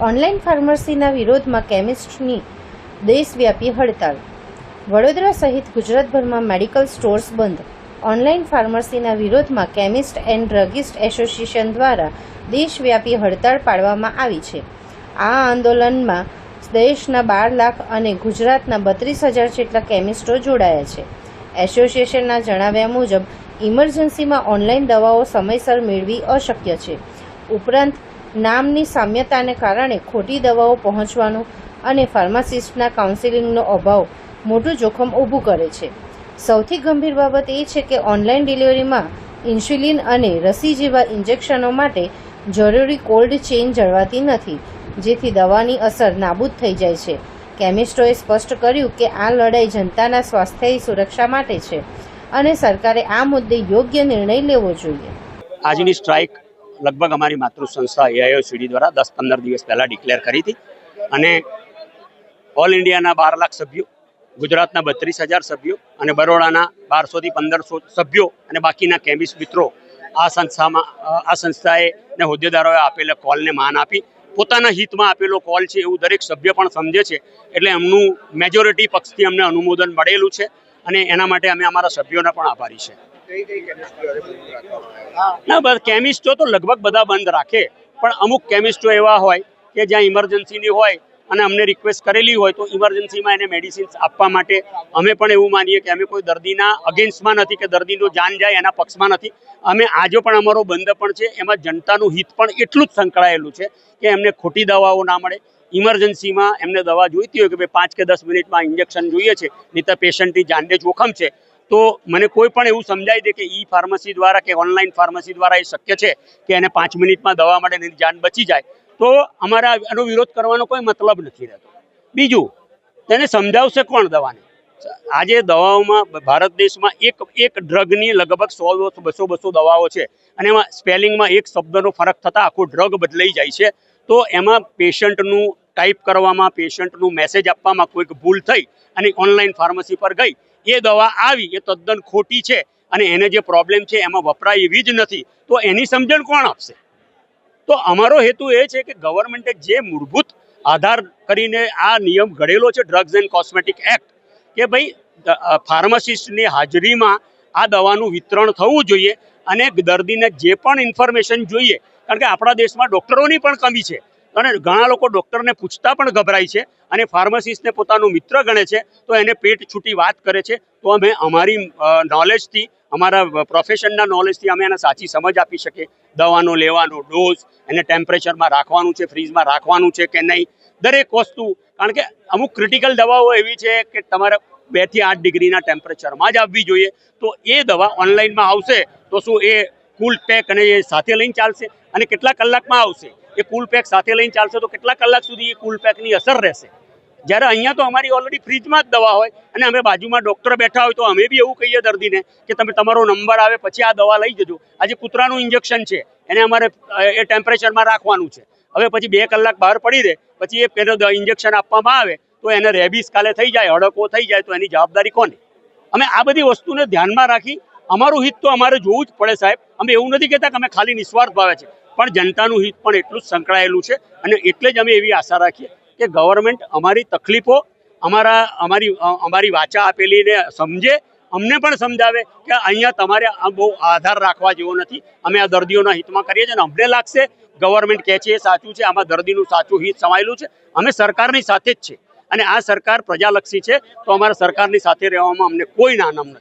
Online ફાર્મસીના વિરોધમાં કેમિસ્ટની દેશવ્યાપી હડતાળ. વડોદરા સહિત ગુજરાતભરમાં મેડિકલ સ્ટોર્સ બંધ. ઓનલાઈન ફાર્મસીના વિરોધમાં કેમિસ્ટ એન્ડ ડ્રગિસ્ટ એસોસિએશન દ્વારા દેશવ્યાપી હડતાળ પાડવામાં આવી છે. આ આંદોલનમાં દેશના 12 લાખ અને ગુજરાતના 32,000 જેટલા કેમિસ્ટો જોડાયા છે. એસોસિએશનના જણાવ્યા મુજબ ઇમરજન્સીમાં ઓનલાઈન દવાઓ સમયસર મેળવી અશક્ય છે. ઉપરાંત નામની સામ્યતાને કારણે ખોટી દવાઓ પહોંચવાનું અને ફાર્માસિસ્ટના કાઉન્સિલિંગનો અભાવ મોટું જોખમ ઊભું કરે છે. સૌથી ગંભીર બાબત એ છે કે ઓનલાઈન ડિલિવરીમાં ઇન્સ્યુલિન અને રસી જેવા ઇન્જેક્શનો માટે જરૂરી કોલ્ડ ચેઇન જળવાતી નથી, જેથી દવાની અસર નાબૂદ થઈ જાય છે. કેમિસ્ટોએ સ્પષ્ટ કર્યું કે આ લડાઈ જનતાના સ્વાસ્થ્યની સુરક્ષા માટે છે અને સરકારે આ મુદ્દે યોગ્ય નિર્ણય લેવો જોઈએ. આજની સ્ટ્રાઇક લગભગ અમારી માતૃ સંસ્થા એઆઈઓસીડી દ્વારા 10-15 દિવસ પહેલાં ડિક્લેર કરી હતી અને ઓલ ઇન્ડિયાના 12 લાખ સભ્યો, ગુજરાતના 32,000 સભ્યો અને બરોડાના 1200થી 1500 સભ્યો અને બાકીના કેમિસ્ટ મિત્રો આ સંસ્થાએ ને હોદ્દેદારોએ આપેલા કોલને માન આપી પોતાના હિતમાં આપેલો કોલ છે એવું દરેક સભ્ય પણ સમજે છે. એટલે એમનું મેજોરિટી પક્ષથી અમને અનુમોદન મળેલું છે અને એના માટે અમે અમારા સભ્યોના પણ આભારી છે. ના, બસ કેમિસ્ટો તો લગભગ બધા બંધ રાખે, પણ અમુક કેમિસ્ટો એવા હોય કે જ્યાં ઇમરજન્સીની હોય અને અમને રિક્વેસ્ટ કરેલી હોય તો ઇમરજન્સીમાં એને મેડિસિન્સ આપવા માટે અમે પણ એવું માનીએ કે અમે કોઈ દર્દીના અગેન્સ્ટમાં નથી કે દર્દીનો જાન જાય એના પક્ષમાં નથી. અમે આજે પણ અમારો બંધ પણ છે, એમાં જનતાનું હિત પણ એટલું જ સંકળાયેલું છે કે એમને ખોટી દવાઓ ના મળે. ઇમરજન્સીમાં એમને દવા જોઈતી હોય કે ભાઈ 5 કે 10 મિનિટમાં ઇન્જેક્શન જોઈએ છે, નહીં તો પેશન્ટની જાનને જોખમ છે, તો મને કોઈ પણ એવું સમજાવી દે કે ઈ ફાર્મસી દ્વારા કે ઓનલાઈન ફાર્મસી દ્વારા એ શક્ય છે કે એને 5 મિનિટમાં દવા મળે એની જાન બચી જાય, તો અમારા આનો વિરોધ કરવાનો કોઈ મતલબ નથી રહેતો. બીજું, તેને સમજાવશે કોણ દવાને? આજે દવાઓમાં ભારત દેશમાં એક ડ્રગની લગભગ 100-200 દવાઓ છે અને એમાં સ્પેલિંગમાં એક શબ્દનો ફરક થતાં આખો ડ્રગ બદલાઈ જાય છે. તો એમાં પેશન્ટનું ટાઈપ કરવામાં, પેશન્ટનું મેસેજ આપવામાં કોઈક ભૂલ થઈ અને ઓનલાઈન ફાર્મસી પર ગઈ, એ દવા આવી એ તદ્દન ખોટી છે અને એને જે પ્રોબ્લેમ છે એમાં વપરાય એવી જ નથી, તો એની સમજણ કોણ આપશે? તો અમારો હેતુ એ છે કે ગવર્મેન્ટે જે મૂળભૂત આધાર કરીને આ નિયમ ઘડેલો છે ડ્રગ્સ એન્ડ કોસ્મેટિક એક્ટ, કે ભાઈ ફાર્માસિસ્ટની હાજરીમાં આ દવાનું વિતરણ થવું જોઈએ અને દર્દીને જે પણ ઇન્ફોર્મેશન જોઈએ, કારણ કે આપણા દેશમાં ડૉક્ટરોની પણ કમી છે અને ઘણા લોકો ડૉક્ટરને પૂછતા પણ ગભરાય છે અને ફાર્માસિસ્ટને પોતાનો મિત્ર ગણે છે, તો એને પેટ છૂટી વાત કરે છે. તો અમે અમારી નોલેજથી, અમારા પ્રોફેશનના નોલેજથી અમે એને સાચી સમજ આપી શકીએ. દવાનો લેવાનો ડોઝ, એને ટેમ્પરેચરમાં રાખવાનું છે, ફ્રીજમાં રાખવાનું છે કે નહીં, દરેક વસ્તુ. કારણ કે અમુક ક્રિટિકલ દવાઓ એવી છે કે તમારે 2 થી 8 ડિગ્રીના ટેમ્પરેચરમાં જ આપવી જોઈએ, તો એ દવા ઓનલાઈનમાં આવશે તો શું એ કુલ પેક અને એ સાથે લઈને ચાલશે? અને કેટલા કલાકમાં આવશે? એ કુલ પેક સાથે લઈને ચાલશે તો કેટલા કલાક સુધી એ કુલ પેકની અસર રહેશે? જ્યારે અહીંયા તો અમારી ઓલરેડી ફ્રીજમાં જ દવા હોય અને અમે બાજુમાં ડૉક્ટર બેઠા હોય તો અમે બી એવું કહીએ દર્દીને કે તમે તમારો નંબર આવે પછી આ દવા લઈ જજો. આજે કૂતરાનું ઇન્જેક્શન છે, એને અમારે એ ટેમ્પરેચરમાં રાખવાનું છે. હવે પછી 2 કલાક બહાર પડી રહે, પછી એ પેલો ઇન્જેક્શન આપવામાં આવે તો એને રેબીસ કાલે થઈ જાય, હડકો થઈ જાય, તો એની જવાબદારી કોની? અમે આ બધી વસ્તુને ધ્યાનમાં રાખી અમારું હિત તો અમારે જોવું જ પડે સાહેબ. અમે એવું નથી કહેતા કે અમે ખાલી નિસ્વાર્થ ભાવે છે, પણ જનતાનું હિત પણ એટલું જ સંકળાયેલું છે અને એટલે જ અમે એવી આશા રાખીએ કે ગવર્મેન્ટ અમારી તકલીફો, અમારી વાચા આપેલીને સમજે, અમને પણ સમજાવે કે અહીંયા તમારે બહુ આધાર રાખવા જેવો નથી. અમે આ દર્દીઓના હિતમાં કરીએ છીએ અને અમને લાગશે ગવર્મેન્ટ કહે છે એ સાચું છે, આમાં દર્દીનું સાચું હિત સમાયેલું છે. અમે સરકારની સાથે જ છે અને આ સરકાર પ્રજાલક્ષી છે, તો અમારા સરકારની સાથે રહેવામાં અમને કોઈ નાનમ નથી.